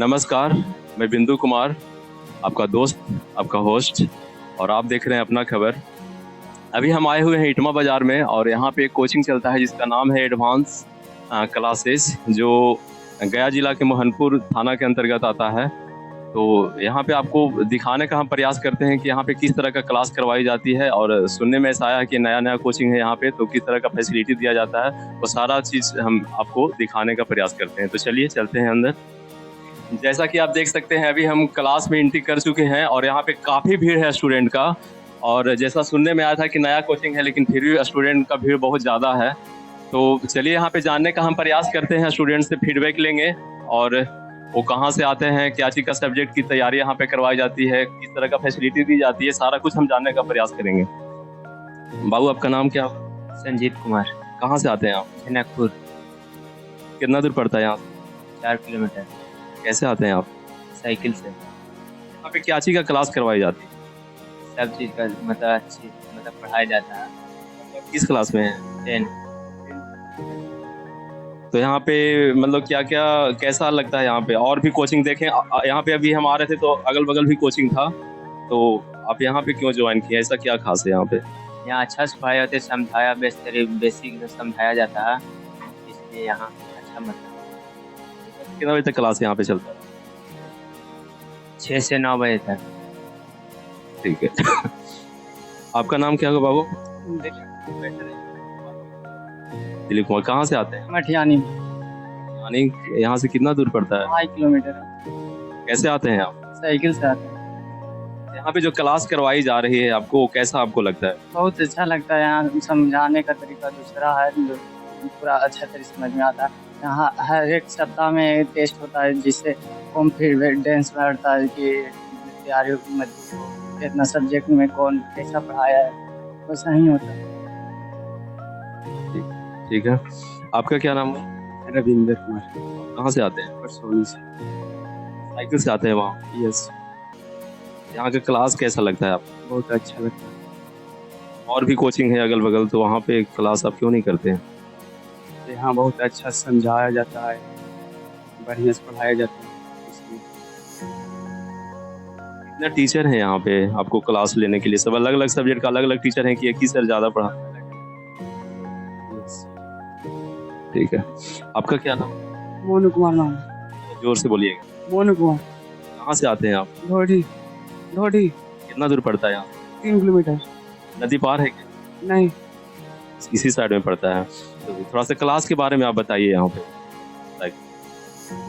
नमस्कार, मैं बिंदु कुमार, आपका दोस्त, आपका होस्ट, और आप देख रहे हैं अपना खबर। अभी हम आए हुए हैं इटमा बाज़ार में और यहाँ पे एक कोचिंग चलता है जिसका नाम है एडवांस क्लासेस, जो गया जिला के मोहनपुर थाना के अंतर्गत आता है। तो यहाँ पे आपको दिखाने का हम प्रयास करते हैं कि यहाँ पे किस तरह का क्लास करवाई जाती है, और सुनने में ऐसा आया है कि नया कोचिंग है यहाँ पे, तो किस तरह का फैसिलिटी दिया जाता है, वो सारा चीज़ हम आपको दिखाने का प्रयास करते हैं। तो चलिए चलते हैं अंदर। जैसा कि आप देख सकते हैं, अभी हम क्लास में एंट्री कर चुके हैं और यहाँ पे काफ़ी भीड़ है स्टूडेंट का। और जैसा सुनने में आया था कि नया कोचिंग है, लेकिन फिर भी स्टूडेंट का भीड़ बहुत ज़्यादा है। तो चलिए यहाँ पे जानने का हम प्रयास करते हैं, स्टूडेंट से फीडबैक लेंगे और वो कहाँ से आते हैं, क्या चीज़ का सब्जेक्ट की तैयारी यहाँ पे करवाई जाती है, किस तरह का फैसिलिटी दी जाती है, सारा कुछ हम जानने का प्रयास करेंगे। बाबू, आपका नाम क्या? संजीव कुमार। कहाँ से आते हैं आप? जनकपुर। कितना दूर पड़ता है यहाँ से? 4 किलोमीटर। कैसे आते हैं आप? साइकिल से। यहाँ पे क्या चीज़ का क्लास करवाई जाती है? सब चीज़ का अच्छी पढ़ाया जाता है। किस क्लास में है? 10। तो यहाँ पे क्या क्या कैसा लगता है यहाँ पे? और भी कोचिंग देखें, यहाँ पे अभी हम आ रहे थे तो अगल बगल भी कोचिंग था, तो आप यहाँ पे क्यों ज्वाइन किया? ऐसा क्या खास है यहाँ पे? यहाँ अच्छा से पढ़ाया जाता है, समझाया बेसिक समझाया जाता है, इसलिए यहाँ अच्छा कितना बजे तक क्लास यहाँ पे चलता है? 6 से 9 बजे तक। ठीक है। आपका नाम क्या होगा बाबू? दिलीप कुमार। कहाँ से आते हैं? मठियानी। यानी यहाँ से कितना दूर पड़ता है? 2.5 किलोमीटर। कैसे आते हैं आप? साइकिल से आते हैं। यहाँ पे जो क्लास करवाई जा रही है आपको, कैसा आपको लगता है? बहुत अच्छा लगता है, यहाँ समझाने का तरीका दूसरा है, जो पूरा अच्छा तरीके समझ में आता है। यहाँ हर एक सप्ताह में टेस्ट होता है, जिससे कॉन्फिडेंस बढ़ता है कि तैयारी कितना सब्जेक्ट में कौन कैसा पढ़ाया है, वैसा ही होता है। ठीक है। आपका क्या नाम है? रविंद्र कुमार। कहाँ से आते हैं? परसोनी से। साइकिल से आते हैं वहाँ? यस। यहाँ का क्लास कैसा लगता है आपको? बहुत अच्छा लगता है। और भी कोचिंग है अगल बगल, तो वहाँ पे क्लास आप क्यों नहीं करते हैं? यहाँ बहुत अच्छा समझाया जाता है, बढ़िया से पढ़ाया जाता है, इसलिए। कितने टीचर हैं यहाँ पे आपको क्लास लेने के लिए? सब अलग अलग सब्जेक्ट का अलग अलग टीचर हैं कि एक ही सर ज़्यादा पढ़ा? ठीक है। आपका क्या नाम? मोनू कुमार नाम। जोर से बोलिएगा। मोनू कुमार। कहाँ से आते हैं आप? ढोडी। कितना दूर पड़ता है यहाँ? 3 किलोमीटर। नदी पार है क्या? नहीं। इसी साइड में पड़ता है। तो थोड़ा सा क्लास के बारे में आप बताइए यहाँ पे।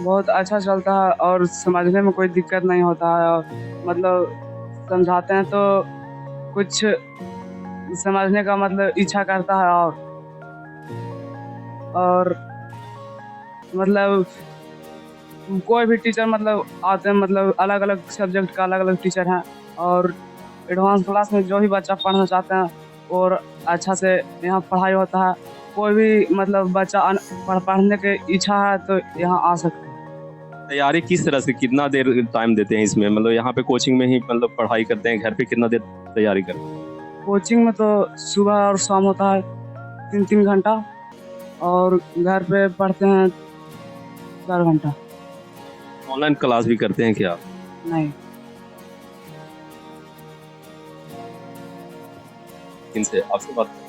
बहुत अच्छा चलता है और समझने में कोई दिक्कत नहीं होता है, और समझाते हैं तो कुछ समझने का इच्छा करता है, और कोई भी टीचर आते हैं, अलग अलग सब्जेक्ट का अलग अलग टीचर हैं, और एडवांस क्लास में जो भी बच्चा पढ़ना चाहते हैं और अच्छा से यहाँ पढ़ाई होता है। कोई भी बच्चा पढ़ने की इच्छा है तो यहाँ आ सकते हैं। तैयारी किस तरह से, कितना देर टाइम देते हैं इसमें? यहाँ पे कोचिंग में ही पढ़ाई करते हैं, घर पे कितना देर तैयारी करते हैं? कोचिंग में तो सुबह और शाम होता है 3-3 घंटा, और घर पे पढ़ते हैं 4 घंटा। ऑनलाइन क्लास भी करते हैं क्या? नहीं। इनसे आपसे बात करें।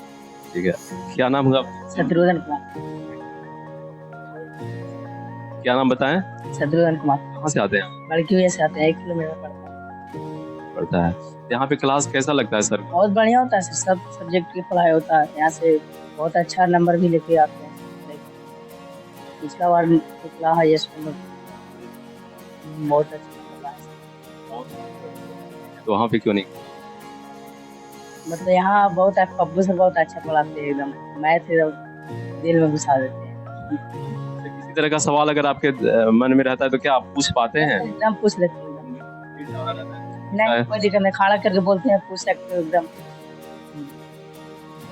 ठीक है। क्या नाम होगा? शत्रुघ्न कुमार। क्या नाम बताएं? शत्रुघ्न कुमार। कहाँ से आते हैं? बड़की से आते हैं, 1 किलोमीटर पड़ता है। यहाँ पे क्लास कैसा लगता है सर? बहुत बढ़िया होता है सर, सब सब्जेक्ट की पढ़ाई होता है। यहाँ से बहुत अच्छा नंबर भी लेके आते हैं। पिछला बार निकला है ये नंबर, बहुत अच्छा। तो वहाँ पे क्यों नहीं? यहाँ बहुत पप्पू सर बहुत अच्छा पढ़ाते हैं, एकदम मैथ एकदम दिल में घुसा देते हैं। किसी तरह का सवाल अगर आपके मन में रहता है तो क्या आप पूछ पाते हैं? एकदम पूछ लेते हैं, नहीं कोई दिक्कत नहीं, खड़ा करके बोलते हैं, पूछ सकते हो एकदम।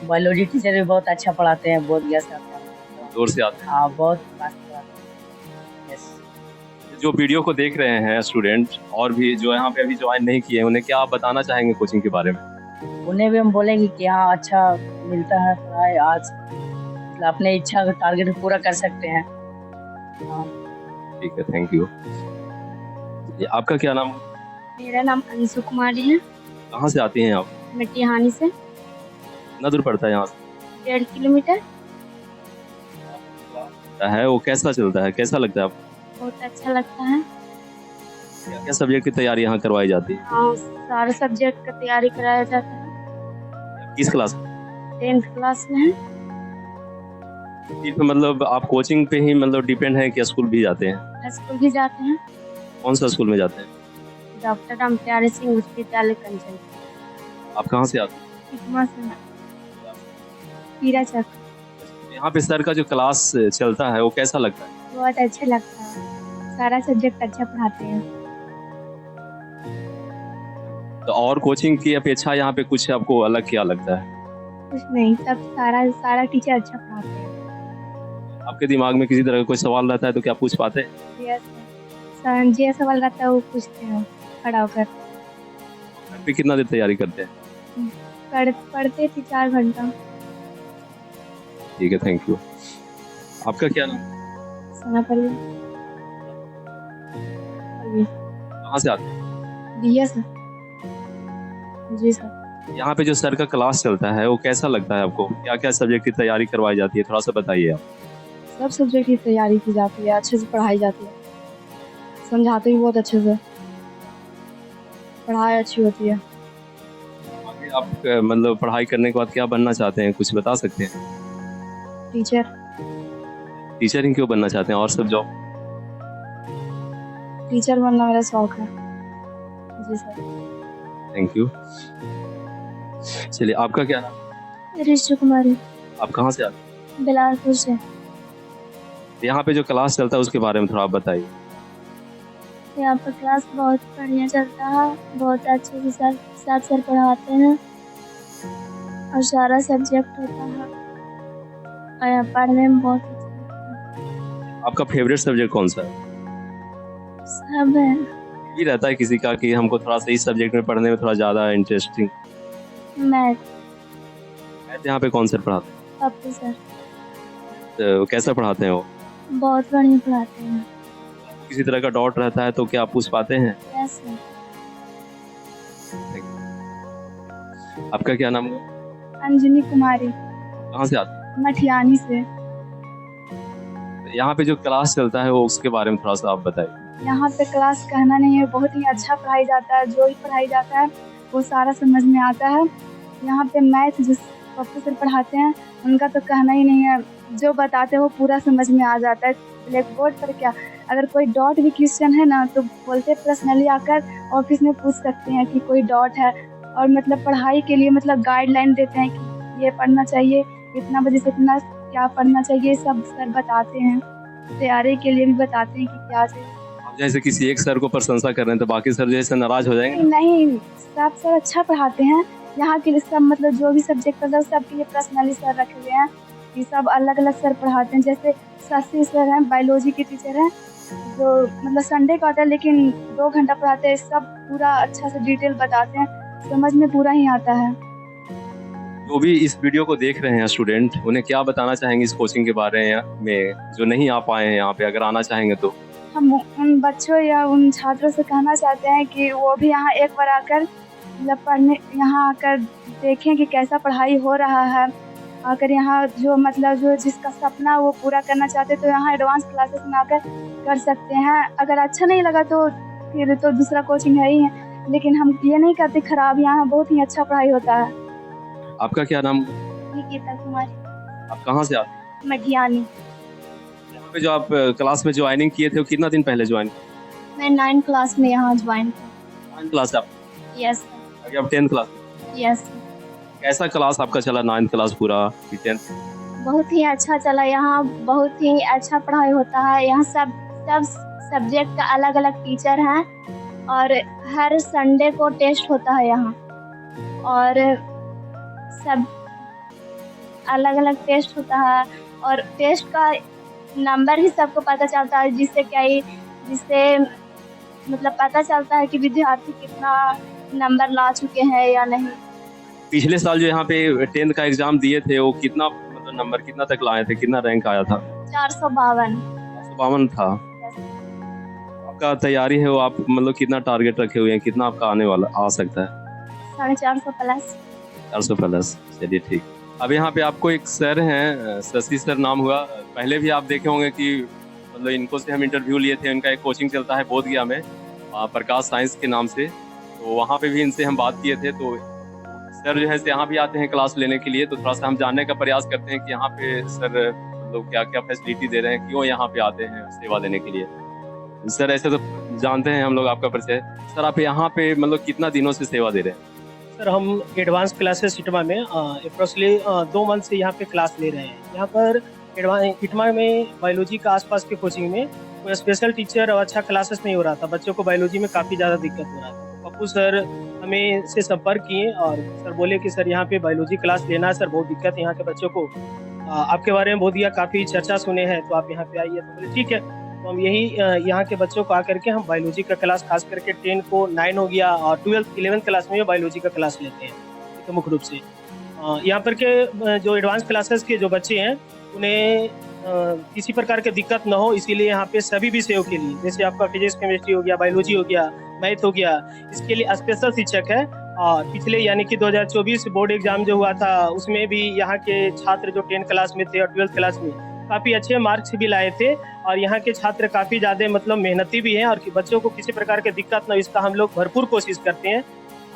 बायोलॉजी टीचर भी बहुत अच्छा पढ़ाते हैं, बहुत गैस आते हैं, दूर से आते हैं। हाँ बहुत फास्ट पढ़ाते हैं। यस। जो वीडियो को देख रहे हैं स्टूडेंट और भी जो यहाँ पे अभी ज्वाइन नहीं किए, उन्हें क्या आप बताना चाहेंगे कोचिंग के बारे में? उन्हें भी हम बोलेंगे कि हाँ अच्छा मिलता है पढ़ाई, आज अपने इच्छा का टारगेट पूरा कर सकते हैं। हाँ ठीक है, थैंक यू। ये आपका क्या नाम है? मेरा नाम अंशु कुमारी है। कहाँ से आती हैं आप? मैं टिहानी से। कितना दूर पड़ता है यहाँ से? 1.5 किलोमीटर। है वो कैसा चलता है, कैसा लगता है आपको? बहुत अच्छा लगता है। क्या क्या सब्जेक्ट की तैयारी यहाँ करवाई जाती है? हाँ, सारे सब्जेक्ट का तैयारी कराया जाता है। किस क्लास में? 10th क्लास में है। फिर मतलब आप कोचिंग पे ही मतलब डिपेंड है कि स्कूल भी जाते हैं? स्कूल भी जाते हैं। कौन सा स्कूल में जाते हैं? डॉक्टर राम प्यारे सिंह उच्च विद्यालय कंचन। आप कहाँ से आते हैं? इटमा से। पीराचक। यहाँ पे सर का जो क्लास चलता है वो कैसा लगता है? बहुत अच्छा लगता है। सारा सब्जेक्ट अच्छा पढ़ाते हैं। तो और कोचिंग की अपेक्षा यहाँ पे कुछ आपको अलग क्या लगता है? कुछ नहीं, सब सारा टीचर अच्छा पढ़ाते हैं। आपके दिमाग में किसी तरह का कोई सवाल रहता है तो क्या पूछ पाते हैं? यस सर, जो सवाल रहता है वो पूछते हैं खड़ा होकर। घर पे कितना देर तैयारी करते हैं? पढ़ते थे 4 घंटा। ठीक है, थैंक यू। आपका क्या नाम? सना पल्लवी। कहाँ से आते हैं? दिया सर। जी सर। यहाँ पे जो सर का क्लास चलता है वो कैसा लगता है आपको? क्या क्या सब्जेक्ट की तैयारी करवाई जाती है, थोड़ा सा बताइए आप। सब सब्जेक्ट की तैयारी की जाती है, अच्छे से पढ़ाई जाती है, समझाते भी बहुत अच्छे से, पढ़ाई अच्छी होती है। आगे आप मतलब पढ़ाई करने के बाद क्या बनना चाहते हैं, कुछ बता सकते हैं? टीचर। टीचर ही क्यों बनना चाहते हैं, और सब जॉब? टीचर बनना मेरा शौक है। जी सर। Thank you. चलिए, आपका क्या नाम? ऋषि कुमारी। आप कहाँ से आते हैं? बिलासपुर से। यहाँ पे जो क्लास चलता है उसके बारे में थोड़ा आप बताइए। यहाँ पर क्लास बहुत बढ़िया चलता है, बहुत अच्छे से सर पढ़ाते हैं और सारा सब्जेक्ट होता है और यहाँ पढ़ने में बहुत अच्छा लगता है। आपका फेवरेट सब्जेक्ट कौन सा है? सब है। ये रहता है किसी का कि हमको थोड़ा सा इस सब्जेक्ट में पढ़ने में थोड़ा ज़्यादा इंटरेस्टिंग। मैथ। यहाँ पे कौन सर पढ़ाते हैं? पप्पू सर। तो कैसा पढ़ाते हैं वो? बहुत बढ़िया पढ़ाते हैं। किसी तरह का डाउट रहता है तो क्या आप पूछ पाते हैं? Yes sir. आपका क्या नाम है? अंजनी कुमारी। कहाँ से आते हैं? मठियानी से। यहाँ पे जो क्लास चलता है वो उसके बारे में थोड़ा सा आप बताइए। यहाँ पे क्लास कहना नहीं है, बहुत ही अच्छा पढ़ाई जाता है, जो भी पढ़ाई जाता है वो सारा समझ में आता है। यहाँ पे मैथ जिस पप्पू सर पढ़ाते हैं उनका तो कहना ही नहीं है, जो बताते हैं वो पूरा समझ में आ जाता है। ब्लैक बोर्ड पर क्या, अगर कोई डॉट भी क्वेश्चन है ना तो बोलते पर्सनली आकर ऑफिस में पूछ सकते हैं कि कोई डॉट है, और मतलब पढ़ाई के लिए मतलब गाइडलाइन देते हैं कि ये पढ़ना चाहिए, इतना बजे से इतना क्या पढ़ना चाहिए, सब सर बताते हैं। तैयारी के लिए भी बताते हैं कि क्या चाहिए। आप जैसे किसी एक सर को प्रशंसा कर रहे हैं तो बाकी सर जैसे नाराज हो जाएंगे? नहीं, सब सर अच्छा पढ़ाते हैं। यहाँ के लिए सब मतलब जो भी सब्जेक्ट पढ़ता है सबके लिए पर्सनली सर रखे हुए हैं कि सब अलग अलग सर पढ़ाते हैं। जैसे शशि सर हैं, बायोलॉजी के टीचर हैं, जो मतलब संडे का आता है लेकिन 2 घंटा पढ़ाते हैं, सब पूरा अच्छा से डिटेल बताते हैं, समझ में पूरा ही आता है। जो भी इस वीडियो को देख रहे हैं स्टूडेंट, उन्हें क्या बताना चाहेंगे इस कोचिंग के बारे में जो नहीं आ पाए हैं यहाँ पे, अगर आना चाहेंगे तो? हम उन बच्चों या उन छात्रों से कहना चाहते हैं कि वो भी यहाँ एक बार आकर मतलब पढ़ने, यहाँ आकर देखें कि कैसा पढ़ाई हो रहा है। आकर यहाँ जो मतलब जो जिसका सपना वो पूरा करना चाहते तो यहाँ एडवांस क्लासेस में आकर कर सकते हैं। अगर अच्छा नहीं लगा तो फिर तो दूसरा कोचिंग है ही है, लेकिन हम ये नहीं करते खराब, यहाँ बहुत ही अच्छा पढ़ाई होता है। आपका क्या नाम? निकिता कुमारी। आप कहाँ से आते हैं? मठियानी। यहाँ पे जो आप क्लास में ज्वाइनिंग किए थे वो कितना दिन पहले ज्वाइन? मैं 9th क्लास में यहाँ ज्वाइन की। 9th क्लास आप? यस अभी आप 10th क्लास? यस। कैसा क्लास आपका चला 9th क्लास पूरा, 10th? बहुत ही अच्छा चला। यहाँ बहुत ही अच्छा पढ़ाई होता है। यहाँ सब सब्जेक्ट का अलग अलग टीचर हैं और हर संडे को टेस्ट होता है यहाँ, और सब अलग अलग टेस्ट होता है और टेस्ट का नंबर ही सबको पता चलता है, जिससे मतलब पता चलता है कि विद्यार्थी कितना नंबर ला चुके हैं या नहीं। पिछले साल जो यहाँ पे 10th का एग्जाम दिए थे वो कितना मतलब नंबर कितना तक लाए थे, कितना रैंक आया था? 452। 52 था। आपका तैयारी है वो आप मतलब कितना टारगेट रखे हुए हैं, कितना आपका आने वाला आ सकता है? 450 प्लस। 400 प्लस, चलिए ठीक। अब यहाँ पे आपको एक सर हैं, शशि सर नाम हुआ, पहले भी आप देखे होंगे कि मतलब इनको से हम इंटरव्यू लिए थे। इनका एक कोचिंग चलता है बोधगया में, प्रकाश साइंस के नाम से, तो वहाँ पे भी इनसे हम बात किए थे। तो सर जो है यहाँ भी आते हैं क्लास लेने के लिए, तो थोड़ा सा हम जानने का प्रयास करते हैं कि यहाँ पे सर मतलब क्या क्या फैसिलिटी दे रहे हैं, क्यों यहाँ पे आते हैं सेवा देने के लिए। सर ऐसे तो जानते हैं हम लोग आपका परिचय, सर आप यहाँ पे मतलब कितना दिनों से सेवा दे रहे हैं? सर हम एडवांस क्लासेस इटमा में अप्रोक्सली 2 मंथ से यहाँ पे क्लास ले रहे हैं। यहाँ पर इटमा में बायोलॉजी का आसपास के कोचिंग में कोई स्पेशल टीचर और अच्छा क्लासेस नहीं हो रहा था, बच्चों को बायोलॉजी में काफ़ी ज़्यादा दिक्कत हो रहा था। तो पप्पू सर हमें से संपर्क किए और सर बोले कि सर यहाँ पे बायोलॉजी क्लास लेना है, सर बहुत दिक्कत है यहाँ के बच्चों को, आपके बारे में बोध गया काफ़ी चर्चा सुने हैं, तो आप यहाँ पे आइए। तो बोले ठीक है। तो हम यही यहाँ के बच्चों को आकर के हम बायोलॉजी का क्लास, खास करके 10 को 9 हो गया और 12th 11th क्लास में बायोलॉजी का क्लास लेते हैं तो मुख्य रूप से। यहाँ पर के जो एडवांस क्लासेस के जो बच्चे हैं उन्हें किसी प्रकार की दिक्कत ना हो, इसीलिए यहाँ पे सभी विषयों के लिए, जैसे आपका फिजिक्स केमिस्ट्री हो गया, बायोलॉजी हो गया, मैथ हो गया, इसके लिए स्पेशल शिक्षक है। और पिछले यानी कि 2024 बोर्ड एग्जाम जो हुआ था उसमें भी यहाँ के छात्र जो 10 क्लास में थे और 12th क्लास में काफ़ी अच्छे मार्क्स भी लाए थे। और यहाँ के छात्र काफ़ी ज़्यादा मतलब मेहनती भी हैं और बच्चों को किसी प्रकार की दिक्कत ना हो, इसका हम लोग भरपूर कोशिश करते हैं।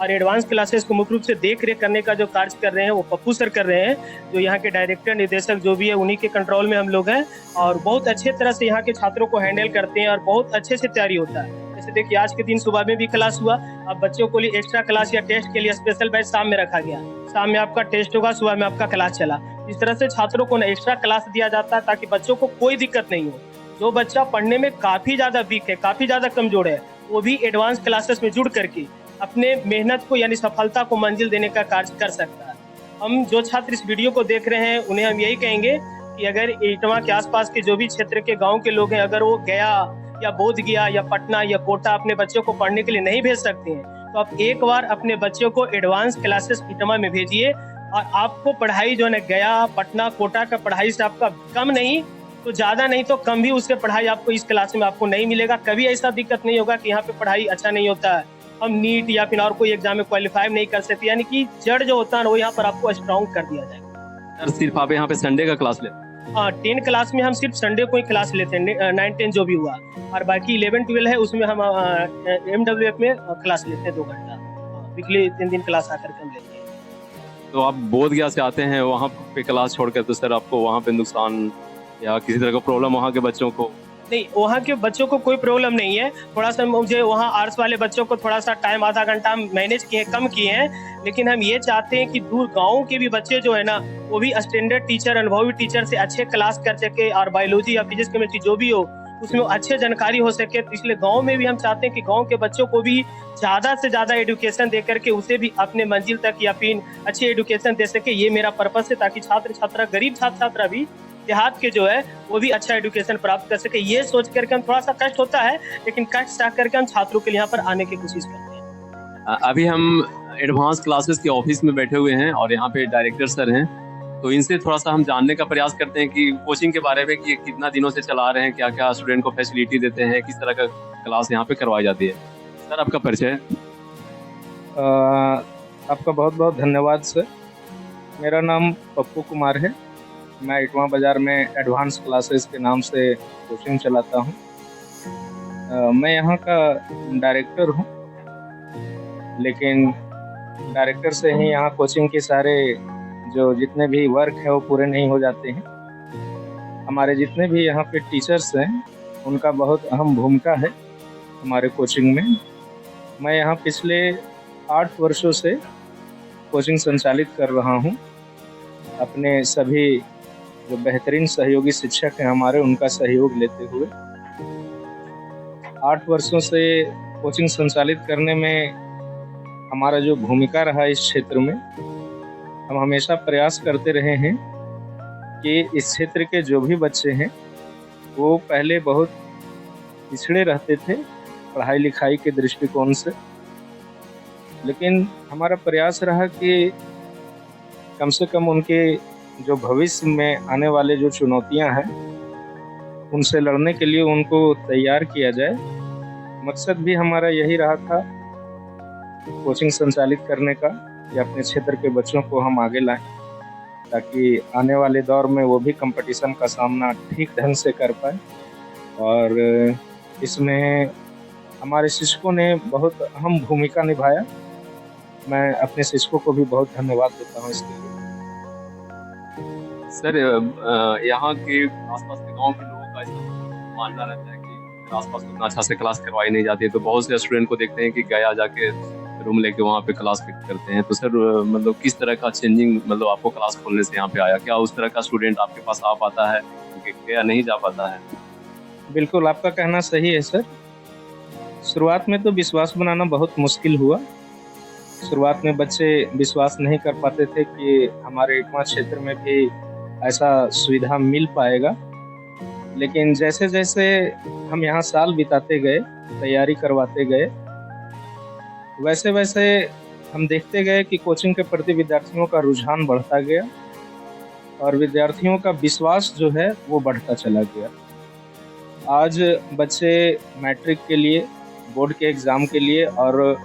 और एडवांस क्लासेस को मुख्य रूप से देख रेख करने का जो कार्य कर रहे हैं वो पप्पू सर कर रहे हैं, जो यहाँ के डायरेक्टर निदेशक जो भी है उन्हीं के कंट्रोल में हम लोग हैं और बहुत अच्छे तरह से यहाँ के छात्रों को हैंडल करते हैं और बहुत अच्छे से तैयारी होता है। जैसे देखिए आज के दिन सुबह में भी क्लास हुआ, अब बच्चों को लिए एक्स्ट्रा क्लास या टेस्ट के लिए स्पेशल बैच शाम में रखा गया, शाम में आपका टेस्ट होगा, सुबह में आपका क्लास चला। इस तरह से छात्रों को एक्स्ट्रा क्लास दिया जाता है ताकि बच्चों को कोई दिक्कत नहीं हो। जो बच्चा पढ़ने में काफ़ी ज़्यादा वीक है, काफ़ी ज़्यादा कमजोर है, वो भी एडवांस क्लासेस में जुड़ करके अपने मेहनत को यानी सफलता को मंजिल देने का कार्य कर सकता है। हम जो छात्र इस वीडियो को देख रहे हैं उन्हें हम यही कहेंगे कि अगर इटवा के आसपास के जो भी क्षेत्र के गांव के लोग हैं, अगर वो गया या बोध गया या पटना या कोटा अपने बच्चों को पढ़ने के लिए नहीं भेज सकते हैं, तो आप एक बार अपने बच्चों को एडवांस क्लासेस इटवा में भेजिए और आपको पढ़ाई जो है गया पटना कोटा का पढ़ाई से आपका कम नहीं तो ज़्यादा नहीं तो कम भी उससे पढ़ाई आपको इस क्लास में आपको नहीं मिलेगा। कभी ऐसा दिक्कत नहीं होगा कि यहाँ पे पढ़ाई अच्छा नहीं होता है, हम नीट या फिर और कोई एग्जाम में क्वालिफाई नहीं कर सकते, यानी कि जड़ जो होता है वो यहाँ पर आपको स्ट्रॉन्ग कर दिया जाएगा। सर सिर्फ आप यहाँ पे संडे का क्लास लेते हैं? हाँ, 10 क्लास में हम सिर्फ संडे को ही क्लास लेते हैं, 9-10 जो भी हुआ, और बाकी 11-12 है उसमें हम MWF में क्लास लेते हैं 2 घंटा वीकली, 3 दिन क्लास आकर के हम लेते हैं। तो आप बोध गया से आते हैं वहाँ पे क्लास छोड़कर, तो सर आपको वहाँ पे नुकसान या किसी तरह का प्रॉब्लम वहाँ के बच्चों को? नहीं, वहाँ के बच्चों को कोई प्रॉब्लम नहीं है। थोड़ा सा मुझे वहाँ आर्ट्स वाले बच्चों को थोड़ा सा टाइम आधा घंटा मैनेज किए, कम किए हैं, लेकिन हम ये चाहते हैं कि दूर गाँव के भी बच्चे जो है ना वो भी स्टैंडर्ड टीचर, अनुभवी टीचर से अच्छे क्लास कर सके और बायोलॉजी या फिजिक्स केमिस्ट्री जो भी हो उसमें अच्छे जानकारी हो सके। तो इसलिए गाँव में भी हम चाहते हैं कि गाँव के बच्चों को भी ज़्यादा से ज़्यादा एजुकेशन दे करके उसे भी अपने मंजिल तक या फिर अच्छी एजुकेशन दे सके, ये मेरा पर्पस है, ताकि छात्र छात्रा, गरीब छात्र छात्रा भी देहात के जो है वो भी अच्छा एजुकेशन प्राप्त कर सके। ये सोच करके हम, थोड़ा सा कष्ट होता है लेकिन कष्ट सह करके हम छात्रों के लिए यहाँ पर आने की कोशिश करते हैं। अभी हम एडवांस क्लासेस के ऑफिस में बैठे हुए हैं और यहाँ पे डायरेक्टर सर हैं, तो इनसे थोड़ा सा हम जानने का प्रयास करते हैं कि कोचिंग के बारे में, कि कितना दिनों से चला रहे हैं, क्या क्या स्टूडेंट को फैसिलिटी देते हैं, किस तरह का क्लास यहाँ पे करवाई जाती है। सर आपका परिचय? आपका बहुत बहुत धन्यवाद सर। मेरा नाम पप्पू कुमार है, मैं इटवा बाज़ार में एडवांस क्लासेस के नाम से कोचिंग चलाता हूँ। मैं यहाँ का डायरेक्टर हूँ, लेकिन डायरेक्टर से ही यहाँ कोचिंग के सारे जो जितने भी वर्क है वो पूरे नहीं हो जाते हैं। हमारे जितने भी यहाँ पे टीचर्स हैं उनका बहुत अहम भूमिका है हमारे कोचिंग में। मैं यहाँ पिछले 8 वर्षों से कोचिंग संचालित कर रहा हूँ। अपने सभी जो बेहतरीन सहयोगी शिक्षक हैं हमारे, उनका सहयोग लेते हुए 8 वर्षों से कोचिंग संचालित करने में हमारा जो भूमिका रहा इस क्षेत्र में, हम हमेशा प्रयास करते रहे हैं कि इस क्षेत्र के जो भी बच्चे हैं वो पहले बहुत पिछड़े रहते थे पढ़ाई लिखाई के दृष्टिकोण से, लेकिन हमारा प्रयास रहा कि कम से कम उनके जो भविष्य में आने वाले जो चुनौतियां हैं उनसे लड़ने के लिए उनको तैयार किया जाए मकसद भी हमारा यही रहा था कोचिंग संचालित करने का कि अपने क्षेत्र के बच्चों को हम आगे लाएं, ताकि आने वाले दौर में वो भी कंपटीशन का सामना ठीक ढंग से कर पाए। और इसमें हमारे शिक्षकों ने बहुत अहम भूमिका निभाया। मैं अपने शिक्षकों को भी बहुत धन्यवाद देता हूँ इसके लिए। सर यहाँ के आसपास के गांव के लोगों का ऐसा मानना रहता है कि आसपास उतना अच्छा से क्लास करवाई नहीं जाती है, तो बहुत से स्टूडेंट को देखते हैं कि गया जाके रूम लेके वहाँ पे क्लास करते हैं। तो सर मतलब किस तरह का चेंजिंग मतलब आपको क्लास खोलने से यहाँ पे आया? क्या उस तरह का स्टूडेंट आपके पास आ पाता है क्योंकि गया नहीं जा पाता है? बिल्कुल, आपका कहना सही है सर। शुरुआत में तो विश्वास बनाना बहुत मुश्किल हुआ। शुरुआत में बच्चे विश्वास नहीं कर पाते थे कि हमारे इटवा क्षेत्र में भी ऐसा सुविधा मिल पाएगा। लेकिन जैसे जैसे हम यहाँ साल बिताते गए, तैयारी करवाते गए, वैसे वैसे हम देखते गए कि कोचिंग के प्रति विद्यार्थियों का रुझान बढ़ता गया और विद्यार्थियों का विश्वास जो है वो बढ़ता चला गया। आज बच्चे मैट्रिक के लिए, बोर्ड के एग्ज़ाम के लिए और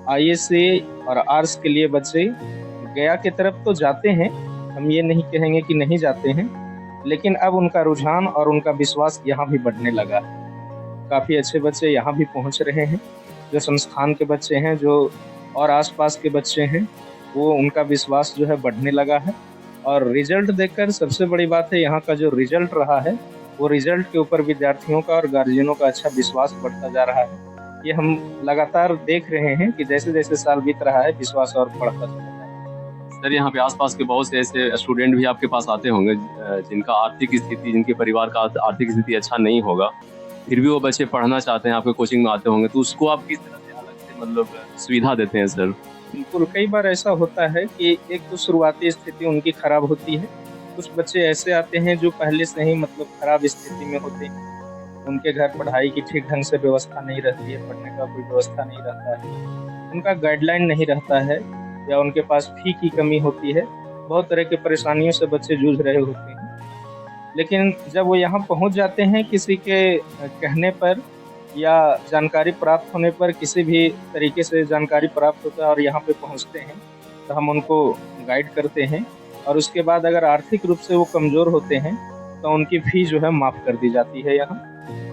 आईएससी और आर्ट्स के लिए बच्चे गया की तरफ तो जाते हैं, हम ये नहीं कहेंगे कि नहीं जाते हैं, लेकिन अब उनका रुझान और उनका विश्वास यहाँ भी बढ़ने लगा। काफ़ी अच्छे बच्चे यहाँ भी पहुँच रहे हैं। जो संस्थान के बच्चे हैं, जो और आसपास के बच्चे हैं, वो उनका विश्वास जो है बढ़ने लगा है। और रिजल्ट देखकर सबसे बड़ी बात है, यहाँ का जो रिजल्ट रहा है वो रिजल्ट के ऊपर विद्यार्थियों का और गार्जियनों का अच्छा विश्वास बढ़ता जा रहा है। ये हम लगातार देख रहे हैं कि जैसे जैसे साल बीत रहा है विश्वास और बढ़ता चला रहा है। सर यहाँ पे आसपास के बहुत से ऐसे स्टूडेंट भी आपके पास आते होंगे जिनका आर्थिक स्थिति, जिनके परिवार का आर्थिक स्थिति अच्छा नहीं होगा, फिर भी वो बच्चे पढ़ना चाहते हैं, आपके कोचिंग में आते होंगे, तो उसको आप किस तरह से अलग से मतलब सुविधा देते हैं सर? बिल्कुल, कई बार ऐसा होता है कि एक तो शुरुआती स्थिति उनकी खराब होती है। कुछ बच्चे ऐसे आते हैं जो पहले से ही मतलब खराब स्थिति में होते हैं, उनके घर पढ़ाई की ठीक ढंग से व्यवस्था नहीं रहती है, पढ़ने का कोई व्यवस्था नहीं रहता है, उनका गाइडलाइन नहीं रहता है, या उनके पास फी की कमी होती है। बहुत तरह की परेशानियों से बच्चे जूझ रहे होते हैं। लेकिन जब वो यहाँ पहुँच जाते हैं, किसी के कहने पर या जानकारी प्राप्त होने पर, किसी भी तरीके से जानकारी प्राप्त होता है और यहाँ पे पहुँचते हैं, तो हम उनको गाइड करते हैं। और उसके बाद अगर आर्थिक रूप से वो कमज़ोर होते हैं तो उनकी फ़ी जो है माफ़ कर दी जाती है यहाँ।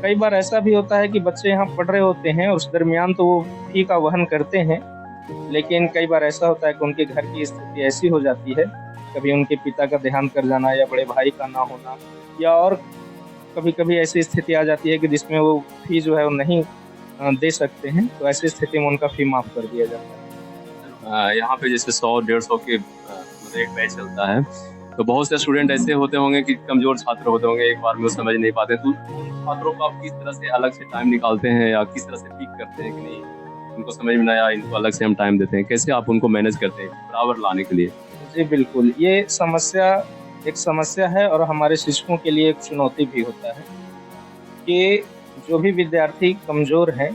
कई बार ऐसा भी होता है कि बच्चे यहाँ पढ़ रहे होते हैं और उस दरमियान तो वो फ़ी का वहन करते हैं, लेकिन कई बार ऐसा होता है कि उनके घर की स्थिति ऐसी हो जाती है, कभी उनके पिता का देहांत कर जाना या बड़े भाई का ना होना, या और कभी कभी ऐसी स्थिति आ जाती है कि जिसमें वो फ़ी जो है वो नहीं दे सकते हैं, तो ऐसी स्थिति में उनका फ़ी माफ़ कर दिया जाता है। यहाँ पे जैसे 100-150 के एक बैच चलता है, तो बहुत से स्टूडेंट ऐसे होते होंगे कि कमज़ोर छात्र होते होंगे, एक बार में वो समझ नहीं पाते, तो उन छात्रों को आप किस तरह से अलग से टाइम निकालते हैं या किस तरह से पिक करते हैं कि नहीं उनको समझ में ना आया, इनको अलग से हम टाइम देते हैं? कैसे आप उनको मैनेज करते हैं बराबर लाने के लिए? जी बिल्कुल, ये एक समस्या है और हमारे शिक्षकों के लिए एक चुनौती भी होता है कि जो भी विद्यार्थी कमज़ोर हैं,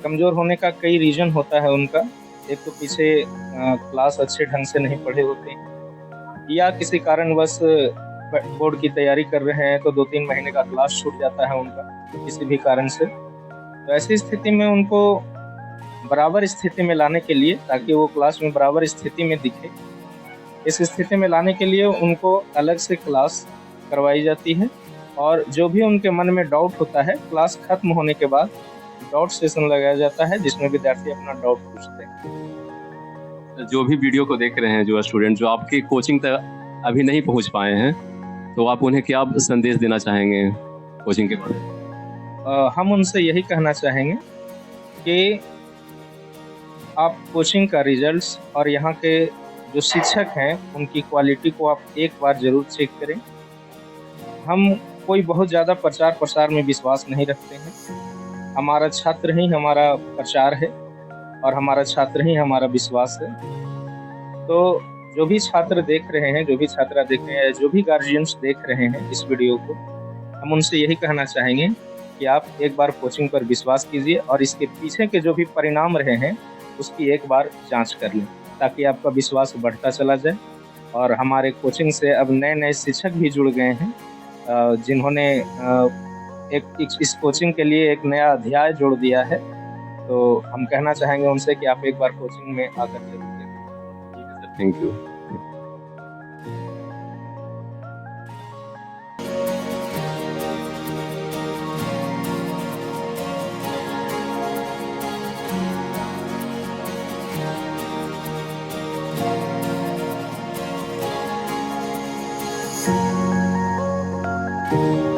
कमज़ोर होने का कई रीज़न होता है उनका। एक तो पीछे क्लास अच्छे ढंग से नहीं पढ़े होते हैं, या किसी कारणवश बोर्ड की तैयारी कर रहे हैं तो 2-3 महीने का क्लास छूट जाता है उनका किसी भी कारण से। तो ऐसी स्थिति में उनको बराबर स्थिति में लाने के लिए, ताकि वो क्लास में बराबर स्थिति में दिखे, इस स्थिति में लाने के लिए उनको अलग से क्लास करवाई जाती है। और जो भी उनके मन में डाउट होता है, क्लास खत्म होने के बाद डाउट सेशन लगाया जाता है, जिसमें विद्यार्थी अपना डाउट पूछते हैं। जो भी वीडियो को देख रहे हैं, जो स्टूडेंट जो आपकी कोचिंग तक अभी नहीं पहुंच पाए हैं, तो आप उन्हें क्या संदेश देना चाहेंगे कोचिंग के बारे में? हम उनसे यही कहना चाहेंगे कि आप कोचिंग का रिजल्ट्स और यहाँ के जो शिक्षक हैं उनकी क्वालिटी को आप एक बार ज़रूर चेक करें। हम कोई बहुत ज़्यादा प्रचार प्रसार में विश्वास नहीं रखते हैं। हमारा छात्र ही हमारा प्रचार है और हमारा छात्र ही हमारा विश्वास है। तो जो भी छात्र देख रहे हैं, जो भी छात्रा देख रहे हैं, जो भी गार्जियंस देख रहे हैं इस वीडियो को, हम उनसे यही कहना चाहेंगे कि आप एक बार कोचिंग पर विश्वास कीजिए और इसके पीछे के जो भी परिणाम रहे हैं उसकी एक बार जांच कर लें, ताकि आपका विश्वास बढ़ता चला जाए। और हमारे कोचिंग से अब नए नए शिक्षक भी जुड़ गए हैं, जिन्होंने इस कोचिंग के लिए एक नया अध्याय जोड़ दिया है। तो हम कहना चाहेंगे उनसे कि आप एक बार कोचिंग में आकर जरूर देखें। ठीक है sir, thank you. Thank you.